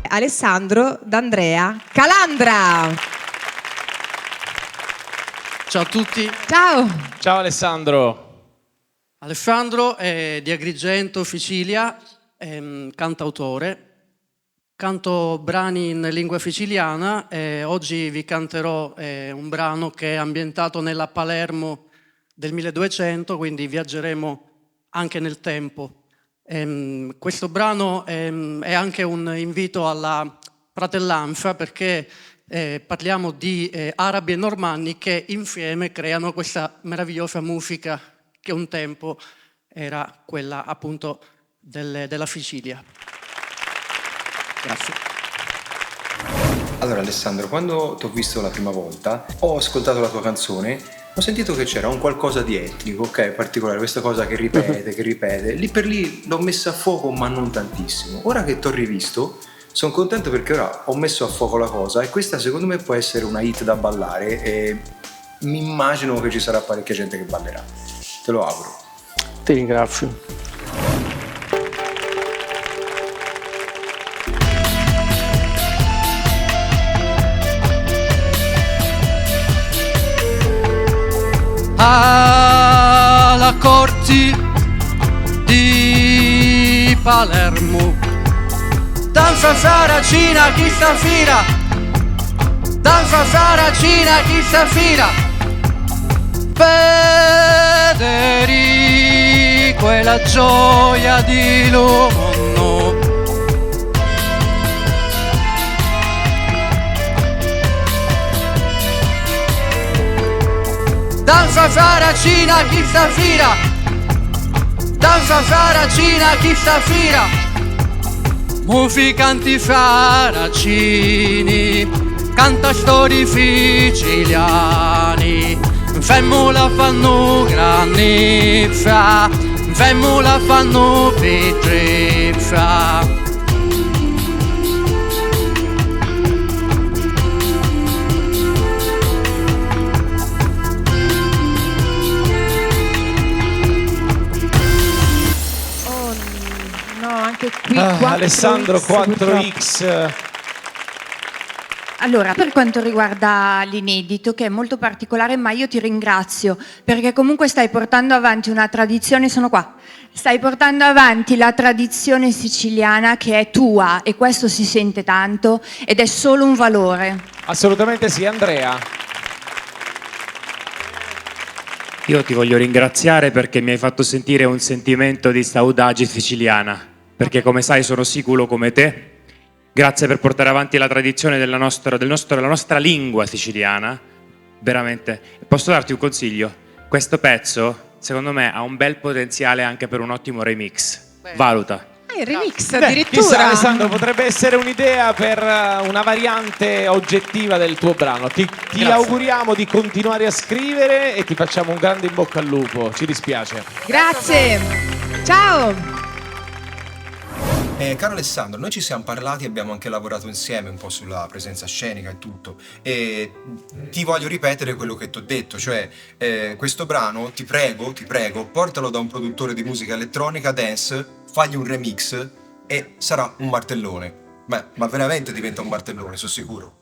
Alessandro D'Andrea Calandra. Ciao a tutti. Ciao. Ciao Alessandro. Alessandro è di Agrigento, Sicilia, cantautore. Canto brani in lingua siciliana e oggi vi canterò un brano che è ambientato nella Palermo del 1200, quindi viaggeremo anche nel tempo. Questo brano è anche un invito alla fratellanza, perché parliamo di arabi e normanni che insieme creano questa meravigliosa musica che un tempo era quella appunto della Sicilia. Grazie. Allora Alessandro, quando ti ho visto la prima volta, ho ascoltato la tua canzone, ho sentito che c'era un qualcosa di etnico, ok, particolare, questa cosa che ripete, lì per lì l'ho messa a fuoco ma non tantissimo. Ora che ti ho rivisto, sono contento perché ora ho messo a fuoco la cosa e questa secondo me può essere una hit da ballare e mi immagino che ci sarà parecchia gente che ballerà. Te lo auguro. Ti ringrazio. Alla corte di Palermo danza saracina chi sta fira, danza saracina chi sta fira. Federico è la gioia di Lumonno. Danza saracina chi sta fira, danza saracina chi sta fira. Musicanti saracini, canta storie siciliani. Femmula fanno granizza, femmula fanno pietrezza. Anche qui 4X, Alessandro 4X. Allora, per quanto riguarda l'inedito, che è molto particolare, ma io ti ringrazio perché comunque stai portando avanti una tradizione, sono qua, stai portando avanti la tradizione siciliana che è tua e questo si sente tanto ed è solo un valore. Assolutamente sì, Andrea. Io ti voglio ringraziare perché mi hai fatto sentire un sentimento di saudade siciliana, perché come sai sono sicuro come te. Grazie per portare avanti la tradizione della nostra lingua siciliana, veramente. Posso darti un consiglio? Questo pezzo, secondo me, ha un bel potenziale anche per un ottimo remix. Valuta. Il remix addirittura. Chissà, Alessandro, potrebbe essere un'idea per una variante oggettiva del tuo brano. Ti auguriamo di continuare a scrivere e ti facciamo un grande in bocca al lupo. Ci dispiace. Grazie. Ciao. Caro Alessandro, noi ci siamo parlati e abbiamo anche lavorato insieme un po' sulla presenza scenica e tutto, e ti voglio ripetere quello che ti ho detto, cioè questo brano, ti prego, portalo da un produttore di musica elettronica, dance, fagli un remix e sarà un martellone. Beh, ma veramente diventa un martellone, sono sicuro.